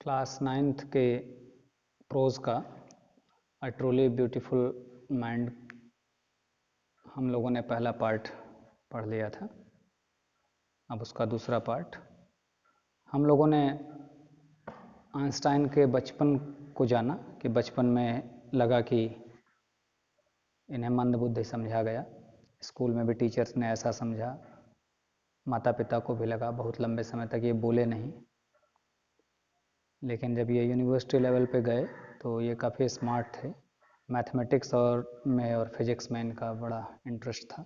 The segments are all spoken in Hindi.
क्लास 9th के प्रोज का अ ट्रूली ब्यूटीफुल माइंड हम लोगों ने पहला पार्ट पढ़ लिया था। अब उसका दूसरा पार्ट हम लोगों ने आइंस्टाइन के बचपन को जाना कि बचपन में लगा कि इन्हें मंदबुद्धि समझा गया, स्कूल में भी टीचर्स ने ऐसा समझा, माता पिता को भी लगा, बहुत लंबे समय तक ये बोले नहीं, लेकिन जब ये यूनिवर्सिटी लेवल पे गए तो ये काफ़ी स्मार्ट थे। मैथमेटिक्स और फिजिक्स में इनका बड़ा इंटरेस्ट था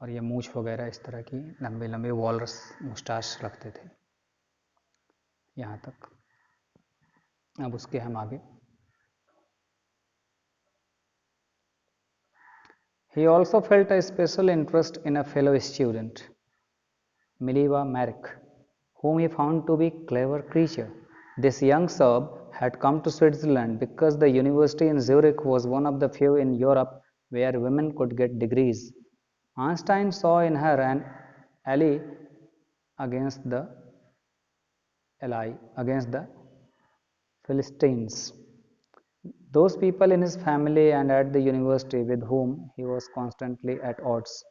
और ये मूछ वगैरह इस तरह की लंबे लंबे वॉलरस मुस्टाश रखते थे यहाँ तक। अब उसके हम आगे। He also felt a special interest in a fellow student, Mileva Merrick, whom he found to be a clever creature. This young Serb had come to Switzerland because the university in Zurich was one of the few in Europe where women could get degrees. Einstein saw in her an ally against the Philistines, those people in his family and at the university with whom he was constantly at odds.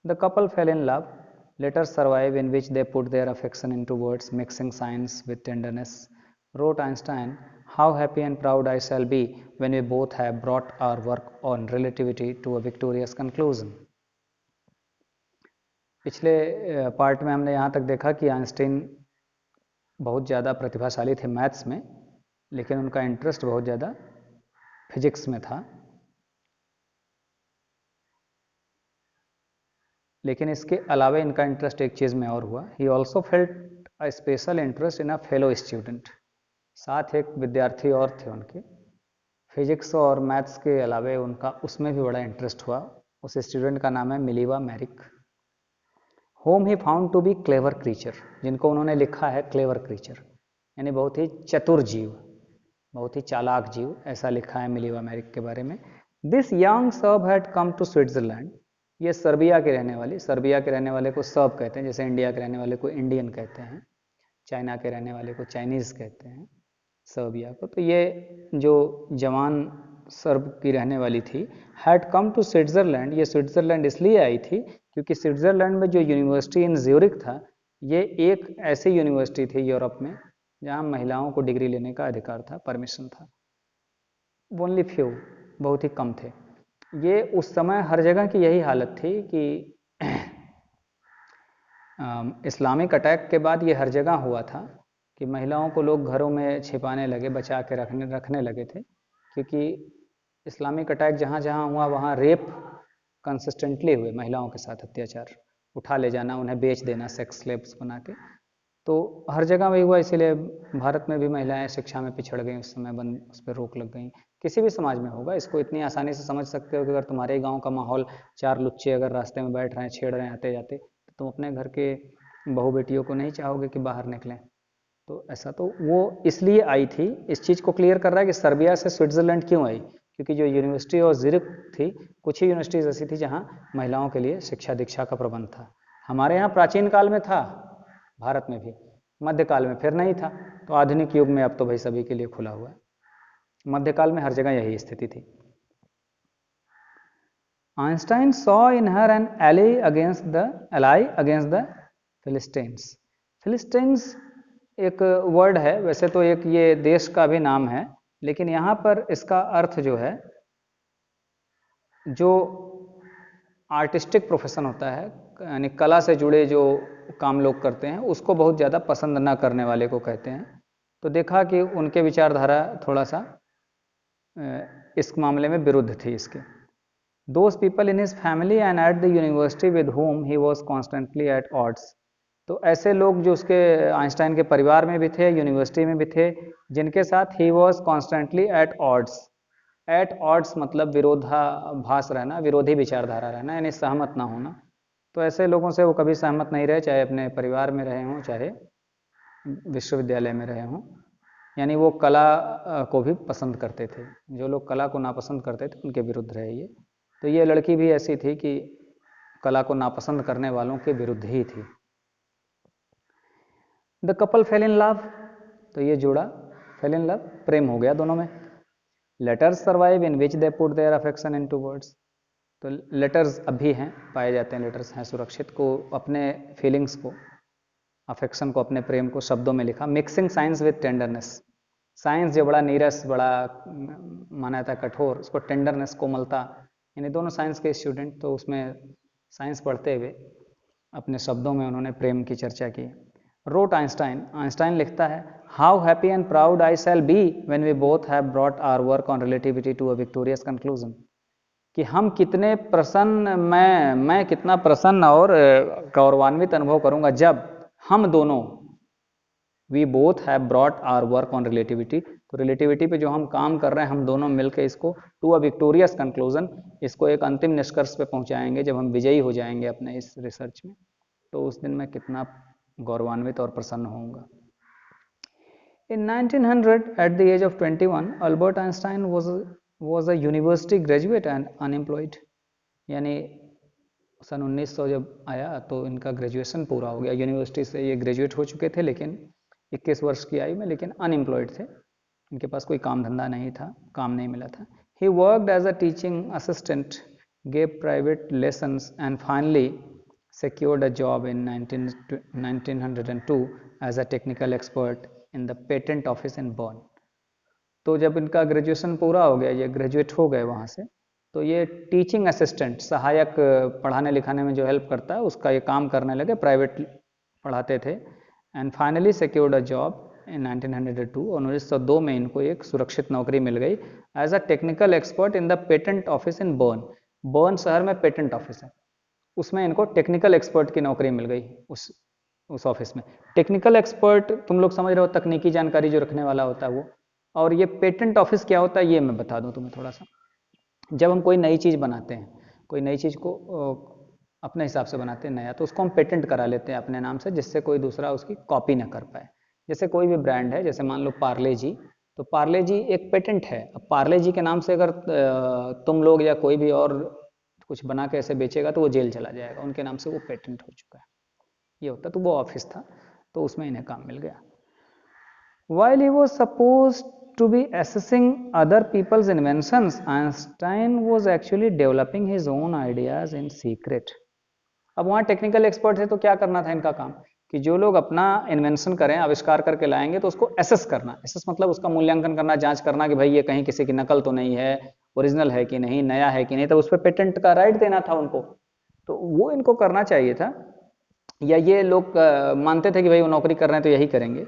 The couple fell in love. Letters survive in which they put their affection into words, mixing science with tenderness. Wrote Einstein, "How happy and proud I shall be when we both have brought our work on relativity to a victorious conclusion." पिछले पार्ट में हमने यहाँ तक देखा कि आइंस्टीन बहुत ज़्यादा प्रतिभाशाली थे मैथ्स में, लेकिन उनका इंटरेस्ट बहुत ज़्यादा फिजिक्स में था। लेकिन इसके अलावा इनका इंटरेस्ट एक चीज़ में और हुआ, he also felt a special interest in a fellow student. साथ एक विद्यार्थी और थे उनके, फिजिक्स और मैथ्स के अलावा उनका उसमें भी बड़ा इंटरेस्ट हुआ। उस स्टूडेंट का नाम है Mileva Maric, whom he found to be clever creature, जिनको उन्होंने लिखा है क्लेवर क्रीचर, यानी बहुत ही चतुर जीव, बहुत ही चालाक जीव, ऐसा लिखा है मिलीवा मैरिक के बारे में। This young Serb had come to Switzerland, ये सर्बिया के रहने वाली, सर्बिया के रहने वाले को सर्ब कहते हैं, जैसे इंडिया के रहने वाले को इंडियन कहते हैं, चाइना के रहने वाले को चाइनीज़ कहते हैं, सर्बिया को। तो ये जो जवान सर्ब की रहने वाली थी, हैड कम टू स्विट्जरलैंड, ये स्विट्जरलैंड इसलिए आई थी क्योंकि स्विट्जरलैंड में जो यूनिवर्सिटी इन ज्यूरिख था, ये एक ऐसी यूनिवर्सिटी थी यूरोप में जहाँ महिलाओं को डिग्री लेने का अधिकार था, परमिशन था। ओनली फ्यू, बहुत ही कम थे। ये उस समय हर जगह की यही हालत थी कि इस्लामिक अटैक के बाद ये हर जगह हुआ था कि महिलाओं को लोग घरों में छिपाने लगे, बचा के रखने लगे थे, क्योंकि इस्लामिक अटैक जहाँ जहाँ हुआ वहाँ रेप कंसिस्टेंटली हुए, महिलाओं के साथ अत्याचार, उठा ले जाना, उन्हें बेच देना सेक्स स्लेव्स बना के। तो हर जगह वही हुआ, इसीलिए भारत में भी महिलाएं शिक्षा में पिछड़ गई, उस समय उस पर रोक लग गई। किसी भी समाज में होगा, इसको इतनी आसानी से समझ सकते हो कि अगर तुम्हारे गांव का माहौल, चार लुच्चे अगर रास्ते में बैठ रहे हैं, छेड़ रहे हैं आते जाते, तो तुम अपने घर के बहू बेटियों को नहीं चाहोगे कि बाहर निकलें। तो ऐसा तो वो इसलिए आई थी। इस चीज़ को क्लियर कर रहा है कि सर्बिया से स्विट्जरलैंड क्यों आई, क्योंकि जो यूनिवर्सिटी और ज्यूरिख थी, कुछ ही यूनिवर्सिटीज़ ऐसी थी जहाँ महिलाओं के लिए शिक्षा दीक्षा का प्रबंध था। हमारे यहाँ प्राचीन काल में था, भारत में भी, मध्यकाल में फिर नहीं था, तो आधुनिक युग में अब तो भाई सभी के लिए खुला हुआ है। मध्यकाल में हर जगह यही स्थिति थी। Einstein saw in her an ally against the Philistines. Philistines एक वर्ड है, वैसे तो एक ये देश का भी नाम है, लेकिन यहाँ पर इसका अर्थ जो है, जो आर्टिस्टिक प्रोफेशन होता है, यानी कला से जुड़े जो काम लोग करते हैं, उसको बहुत ज़्यादा पसंद ना करने वाले को कहते हैं। तो देखा कि उनके विचारधारा थोड़ा सा इस मामले में विरुद्ध थी इसके। Those people in his family and at the university with whom he was constantly at odds. तो ऐसे लोग जो उसके आइंस्टाइन के परिवार में भी थे, यूनिवर्सिटी में भी थे, जिनके साथ he was constantly at odds. At odds मतलब विरोधाभास रहना, विरोधी विचारधारा रहना, यानी सहमत ना होना। तो ऐसे लोगों से वो कभी सहमत नहीं रहे, चाहे अपने परिवार में रहे हों, चाहे विश्वविद्यालय में रहे हों। यानी वो कला को भी पसंद करते थे, जो लोग कला को नापसंद करते थे उनके विरुद्ध रहे ये। तो ये लड़की भी ऐसी थी कि कला को नापसंद करने वालों के विरुद्ध ही थी। The couple fail in love, तो ये जोड़ा फेल इन लव, प्रेम हो गया दोनों में। Letters survive in which they put their affection into words, तो लेटर्स अभी हैं, पाए जाते हैं, लेटर्स हैं सुरक्षित, को अपने फीलिंग्स को, अफेक्शन को, अपने प्रेम को शब्दों में लिखा। Mixing science with tenderness, science जो बड़ा नीरस, बड़ा माना था कठोर, उसको टेंडरनेस, कोमलता, यानी दोनों साइंस के स्टूडेंट, तो उसमें साइंस पढ़ते हुए अपने शब्दों में उन्होंने प्रेम की चर्चा की। रोट आइंस्टाइन, आइंस्टाइन लिखता है, how happy and proud I shall be when we both have brought our work on relativity to a victorious conclusion, कि हम कितने प्रसन्न, मैं कितना प्रसन्न और गौरवान्वित अनुभव करूंगा जब हम दोनों, we both have brought our work on relativity, तो रिलेटिविटी पे जो हम काम कर रहे हैं हम दोनों मिलकर इसको टू अ विक्टोरियस कंक्लूजन, इसको एक अंतिम निष्कर्ष पे पहुंचाएंगे जब हम विजयी हो जाएंगे अपने इस रिसर्च में, तो उस दिन मैं कितना गौरवान्वित और प्रसन्न होऊंगा। In 1900, at the age of 21, Albert Einstein was a university graduate and unemployed, यानी सन 1900 जब आया तो इनका ग्रेजुएशन पूरा हो गया, यूनिवर्सिटी से ये ग्रेजुएट हो चुके थे, लेकिन 21 वर्ष की आयु में, लेकिन अनएम्प्लॉयड थे, इनके पास कोई काम धंधा नहीं था, काम नहीं मिला था। He worked as a teaching assistant, gave private lessons and finally secured a job in 1902 as a technical expert in the patent office in Bonn. तो जब इनका ग्रेजुएशन पूरा हो गया, ये ग्रेजुएट हो गए वहाँ से, तो ये टीचिंग असिस्टेंट, सहायक, पढ़ाने लिखाने में जो हेल्प करता है उसका ये काम करने लगे, प्राइवेट पढ़ाते थे। And finally secured a job in 1902, 1902 में इनको एक सुरक्षित नौकरी मिल गई as a technical expert in the patent office in Bern. Bern शहर में पेटेंट ऑफिस है, उसमें इनको टेक्निकल एक्सपर्ट की नौकरी मिल गई उस ऑफिस में। टेक्निकल एक्सपर्ट तुम लोग समझ रहे हो, तकनीकी जानकारी जो रखने वाला होता है वो, और ये पेटेंट ऑफिस क्या होता है ये मैं बता दूं तुम्हें थोड़ा सा। जब हम कोई नई चीज़ बनाते हैं, कोई नई चीज़ को अपने हिसाब से बनाते हैं नया, तो उसको हम पेटेंट करा लेते हैं अपने नाम से, जिससे कोई दूसरा उसकी कॉपी ना कर पाए। जैसे कोई भी ब्रांड है, जैसे मान लो पार्ले जी, तो पार्ले जी एक पेटेंट है। अब पार्ले जी के नाम से अगर तुम लोग या कोई भी और कुछ बना के ऐसे बेचेगा तो वो जेल चला जाएगा, उनके नाम से वो पेटेंट हो चुका है, ये होता। तो वो ऑफिस था, तो उसमें इन्हें काम मिल गया। While he was supposed to be assessing other people's inventions, Einstein was actually developing his own ideas in secret. अब वहाँ टेक्निकल एक्सपर्ट है तो क्या करना था इनका काम, कि जो लोग अपना इन्वेंशन करें, आविष्कार करके लाएंगे, तो उसको एसेस करना। एसेस मतलब उसका मूल्यांकन करना, जांच करना कि भाई ये कहीं किसी की नकल तो नहीं है, ओरिजिनल है कि नहीं, नया है कि नहीं, तो उस पर पेटेंट का राइट देना था उनको। तो वो इनको करना चाहिए था, या ये लोग मानते थे कि भाई वो नौकरी कर रहे हैं तो यही करेंगे।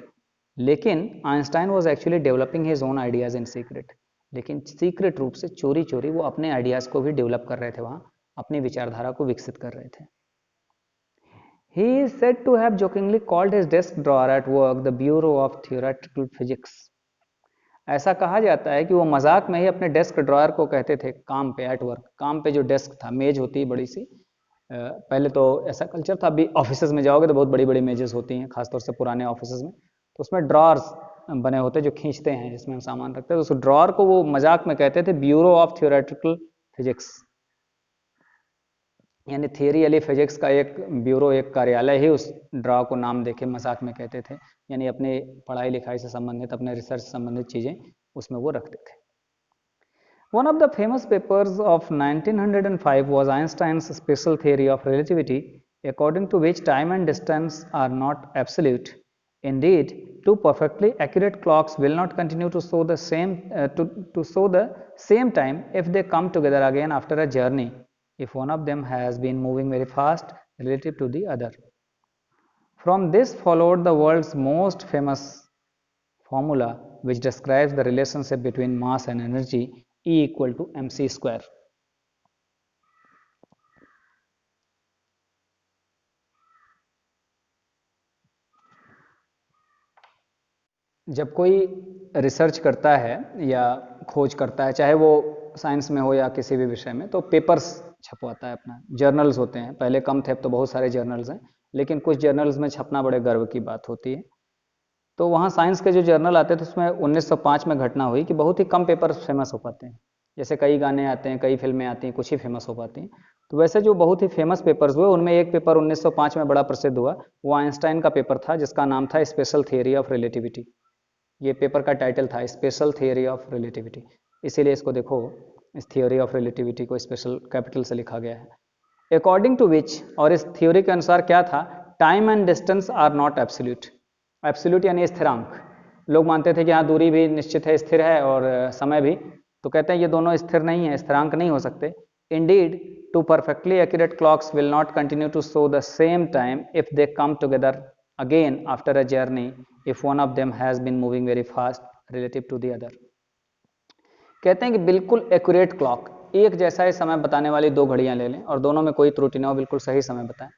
लेकिन Einstein was actually developing his own ideas in secret, लेकिन सीक्रेट रूप से चोरी चोरी वो अपने आइडियाज को भी डेवलप कर रहे थे, वहाँ अपनी विचारधारा को विकसित कर रहे थे। He is said to have jokingly called his desk drawer at work the Bureau of Theoretical Physics. ऐसा कहा जाता है कि वो मजाक में ही अपने डेस्क ड्रॉयर को कहते थे, काम पे, एट वर्क, काम पे जो डेस्क था, मेज होती है बड़ी सी, पहले तो ऐसा कल्चर था, अभी ऑफिसेज में जाओगे तो बहुत बड़ी बड़ी मेजेस होती हैं, खासतौर से पुराने ऑफिसेज में, तो उसमें ड्रॉर्स बने होते जो खींचते हैं, जिसमें हम सामान रखते हैं। तो उस ड्रॉर को वो मजाक में कहते थे ब्यूरो ऑफ थियोरेटिकल फिजिक्स, यानी थियरी फिजिक्स का एक ब्यूरो, एक कार्यालय ही उस ड्रॉ को नाम देके मजाक में कहते थे, यानी अपने पढ़ाई लिखाई से संबंधित, अपने रिसर्च से संबंधित चीज़ें उसमें वो रखते थे। One of the famous papers of 1905 was Einstein's special theory of relativity, according to which time and distance are not absolute. Indeed, two perfectly accurate clocks will not continue to show the same time if they come together again after a journey, if one of them has been moving very fast relative to the other. From this followed the world's most famous formula, which describes the relationship between mass and energy, E equal to mc square. जब कोई रिसर्च करता है या खोज करता है, चाहे वो साइंस में हो या किसी भी विषय में, तो पेपर्स छपवाता है अपना, जर्नल्स होते हैं, पहले कम थे, अब तो बहुत सारे जर्नल्स हैं, लेकिन कुछ जर्नल्स में छपना बड़े गर्व की बात होती है। तो वहाँ साइंस के जो जर्नल आते थे उसमें 1905 में घटना हुई कि बहुत ही कम पेपर फेमस हो पाते हैं, जैसे कई गाने आते हैं, कई फिल्में आती हैं, कुछ ही फेमस हो पाती हैं। तो वैसे जो बहुत ही फेमस पेपर्स हुए, उनमें एक पेपर 1905 में बड़ा प्रसिद्ध हुआ, वो आइंस्टाइन का पेपर था, जिसका नाम था स्पेशल थियरी ऑफ रिलेटिविटी। ये पेपर का टाइटल था स्पेशल थियोरी ऑफ रिलेटिविटी, इसीलिए इसको देखो, इस थियोरी ऑफ रिलेटिविटी को स्पेशल कैपिटल से लिखा गया है। अकॉर्डिंग टू विच, और इस थ्योरी के अनुसार क्या था, time and distance are not absolute. Absolute यानी स्थिरांक, लोग मानते थे कि हाँ दूरी भी निश्चित है, स्थिर है, और समय भी, तो कहते हैं ये दोनों स्थिर नहीं है, स्थिरांक नहीं हो सकते। Indeed two perfectly accurate clocks will not continue to show the same time if they come together again after a journey if one of them has been moving very fast relative to the other. कहते हैं कि बिल्कुल एक्यूरेट क्लॉक, एक जैसा ही समय बताने वाली दो घड़ियां ले लें और दोनों में कोई त्रुटि ना हो, बिल्कुल सही समय बताएं,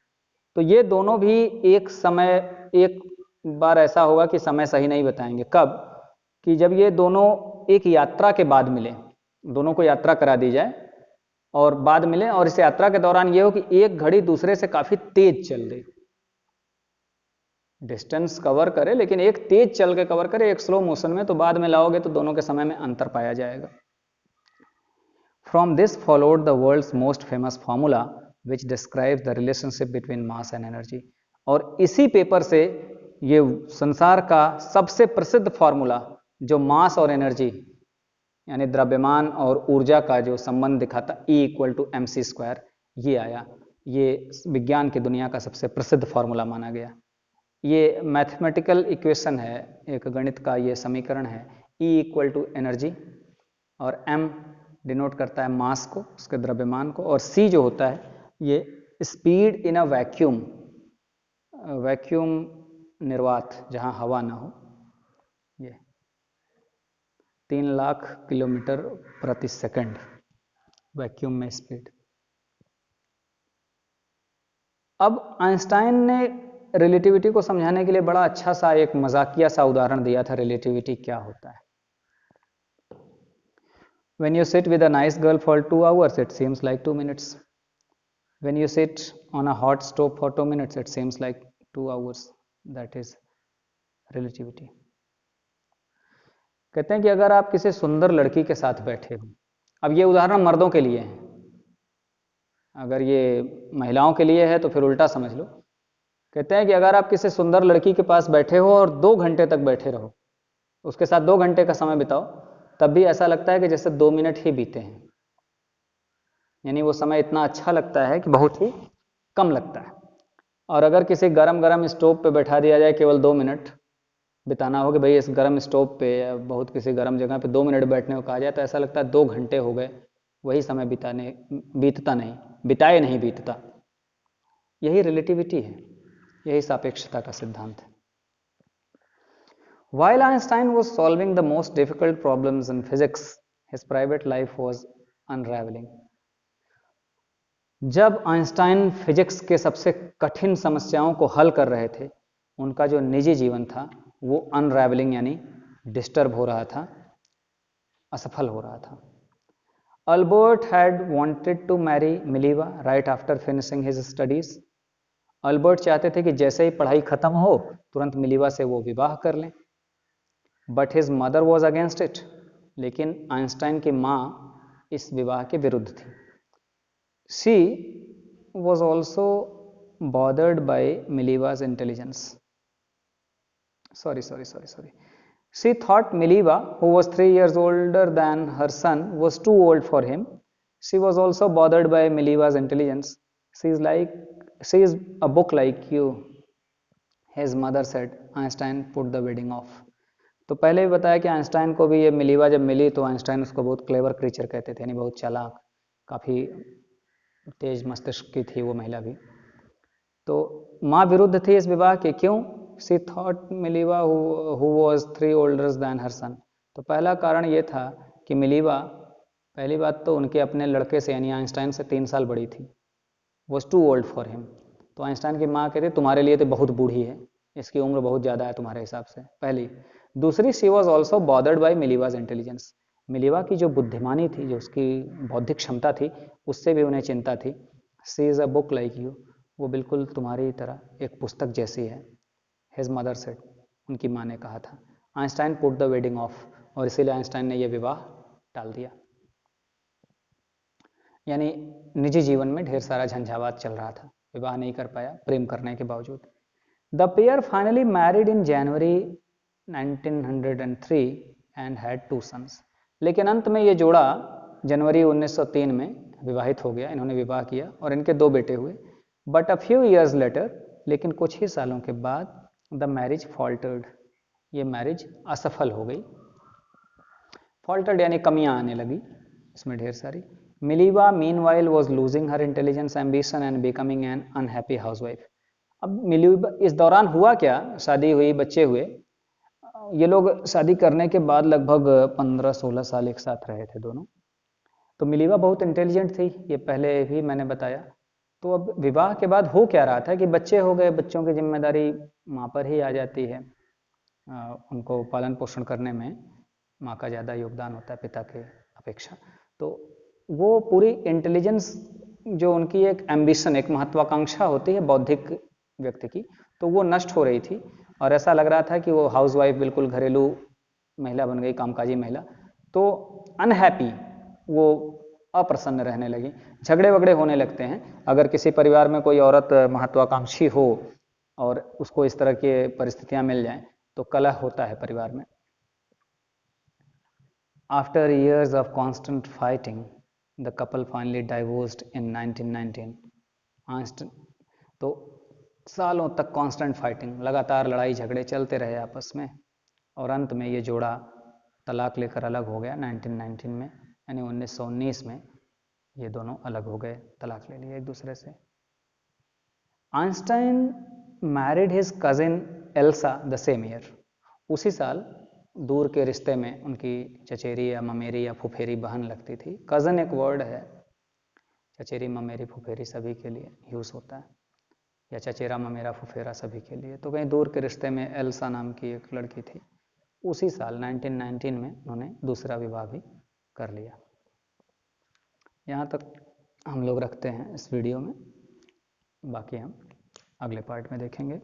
तो ये दोनों भी एक समय, एक बार ऐसा होगा कि समय सही नहीं बताएंगे। कब? कि जब ये दोनों एक यात्रा के बाद मिले, दोनों को यात्रा करा दी जाए और बाद मिले, और इस यात्रा के दौरान ये हो कि एक घड़ी दूसरे से काफी तेज चल रही, डिस्टेंस कवर करे लेकिन एक तेज चल के कवर करे, एक स्लो मोशन में, तो बाद में लाओगे तो दोनों के समय में अंतर पाया जाएगा। From this followed the world's most famous formula which describes the relationship between mass and energy. और इसी पेपर से ये संसार का सबसे प्रसिद्ध फॉर्मूला जो मास और एनर्जी यानी द्रव्यमान और ऊर्जा का जो संबंध दिखाता, E=mc², ये आया। ये विज्ञान की दुनिया का सबसे प्रसिद्ध फॉर्मूला माना गया। ये मैथमेटिकल इक्वेशन है, एक गणित का ये समीकरण है। E=एनर्जी, और m डिनोट करता है मास को, उसके द्रव्यमान को, और c जो होता है ये speed in a vacuum, vacuum निर्वात जहां हवा ना हो, ये 3 लाख किलोमीटर प्रति सेकंड वैक्यूम में स्पीड। अब आइंस्टाइन ने रिलेटिविटी को समझाने के लिए बड़ा अच्छा सा एक मजाकिया सा उदाहरण दिया था, रिलेटिविटी क्या होता है। When you sit with a nice girl for 2 hours, it seems like 2 minutes. When you sit on a hot stove for 2 minutes, it seems like 2 hours. That is relativity. कहते हैं कि अगर आप किसी सुंदर लड़की के साथ बैठे हो, अब ये उदाहरण मर्दों के लिए है, अगर ये महिलाओं के लिए है तो फिर उल्टा समझ लो। कहते हैं कि अगर आप किसी सुंदर लड़की के पास बैठे हो और 2 घंटे तक बैठे रहो, उसके साथ 2 घंटे का समय बिताओ, तब भी ऐसा लगता है कि जैसे 2 मिनट ही बीते हैं, यानी वो समय इतना अच्छा लगता है कि बहुत ही कम लगता है। और अगर किसी गरम गरम स्टोव पे बैठा दिया जाए, केवल 2 मिनट बिताना हो कि भाई इस गरम स्टोव पे या बहुत किसी गरम जगह पे 2 मिनट बैठने को कहा जाए, तो ऐसा लगता है 2 घंटे हो गए, वही समय बीतता नहीं, बिताए नहीं बीतता। यही रिलेटिविटी है, यही सापेक्षता का सिद्धांत है। While Einstein was solving the most difficult problems in physics, his private life was unraveling. जब आइंस्टाइन फिजिक्स के सबसे कठिन समस्याओं को हल कर रहे थे, उनका जो निजी जीवन था वो अनरेवलिंग यानी डिस्टर्ब हो रहा था, असफल हो रहा था। Albert had wanted to marry Mileva right after finishing his studies. Albert चाहते थे कि जैसे ही पढ़ाई खत्म हो तुरंत मिलीवा से वो विवाह कर लें, but his mother was against it. लेकिन आइंस्टाइन की माँ इस विवाह के विरुद्ध थी। She was also bothered by Mileva's intelligence. Sorry. She thought Miliva, who was 3 years older than her son, was too old for him. She was also bothered by Miliva's intelligence. She is a book like you, his mother said. Einstein put the wedding off. तो पहले भी बताया कि आइंस्टाइन को भी ये मिलीवा जब मिली तो आइंस्टाइन उसको बहुत क्लेवर क्रीचर कहते थे, यानी बहुत चालाक, काफ़ी तेज मस्तिष्क की थी वो महिला भी। तो माँ विरुद्ध थी इस विवाह के, क्यों? She thought Miliva who was 3 older than her son. तो पहला कारण ये था कि मिलीवा, पहली बात तो उनके अपने लड़के से यानी आइंस्टाइन से 3 साल बड़ी थी, was too old for him. तो आइंस्टाइन की माँ कहती तुम्हारे लिए तो बहुत बूढ़ी है, इसकी उम्र बहुत ज़्यादा है तुम्हारे हिसाब से, पहली। दूसरी, she was also bothered by Miliva's intelligence. मिलीवा की जो बुद्धिमानी थी, जो उसकी बौद्धिक क्षमता थी, उससे भी उन्हें चिंता थी। She is a book like you. वो बिल्कुल तुम्हारी तरह एक पुस्तक जैसी है। His mother said, उनकी माँ ने कहा था। Einstein put the wedding of, और इसीलिए आइंस्टाइन ने यह विवाह टाल दिया। यानी निजी जीवन में ढेर सारा झंझावात चल रहा था, विवाह नहीं कर पाया प्रेम करने के बावजूद। The pair finally married in January 1903 and had 2 sons. लेकिन अंत में ये जोड़ा जनवरी 1903 में विवाहित हो गया, इन्होंने विवाह किया और इनके 2 बेटे हुए। But a few years later, लेकिन कुछ ही सालों के बाद द मैरिज फॉल्टर्ड, ये मैरिज असफल हो गई। फॉल्टर्ड यानी कमियां आने लगी इसमें ढेर सारी। Mileva meanwhile was losing her intelligence, ambition and becoming an unhappy housewife. अब मिलीवा, इस दौरान हुआ क्या, शादी हुई, बच्चे हुए, ये लोग शादी करने के बाद लगभग 15-16 साल एक साथ रहे थे दोनों। तो मिलीवा बहुत इंटेलिजेंट थी, ये पहले भी मैंने बताया। तो अब विवाह के बाद हो क्या रहा था कि बच्चे हो गए, बच्चों की जिम्मेदारी माँ पर ही आ जाती है, उनको पालन पोषण करने में माँ का ज़्यादा योगदान होता है पिता के अपेक्षा। तो वो पूरी इंटेलिजेंस, जो उनकी एक एम्बिशन, एक महत्वाकांक्षा होती है बौद्धिक व्यक्ति की, तो वो नष्ट हो रही थी। और ऐसा लग रहा था कि वो हाउसवाइफ बिल्कुल घरेलू महिला बन गई, कामकाजी महिला। तो अनहैप्पी, वो अप्रसन्न रहने लगी, झगड़े वगड़े होने लगते हैं। अगर किसी परिवार में कोई औरत महत्वाकांक्षी हो और उसको इस तरह की परिस्थितियां मिल जाएं तो कलह होता है परिवार में। After years of constant fighting the couple finally divorced in 1919। तो सालों तक कांस्टेंट फाइटिंग, लगातार लड़ाई झगड़े चलते रहे आपस में, और अंत में ये जोड़ा तलाक लेकर अलग हो गया 1919 में, यानी 1919 में ये दोनों अलग हो गए, तलाक ले लिए एक दूसरे से। Einstein married his cousin Elsa the same year. उसी साल दूर के रिश्ते में उनकी चचेरी या ममेरी या फुफेरी बहन लगती थी। कज़न एक वर्ड है, चचेरी ममेरी फुफेरी सभी के लिए यूज़ होता है, या चचेरा ममेरा फुफेरा सभी के लिए। तो कहीं दूर के रिश्ते में एल्सा नाम की एक लड़की थी। उसी साल 1919 में उन्होंने दूसरा विवाह भी कर लिया। यहाँ तक हम लोग रखते हैं इस वीडियो में, बाकी हम अगले पार्ट में देखेंगे।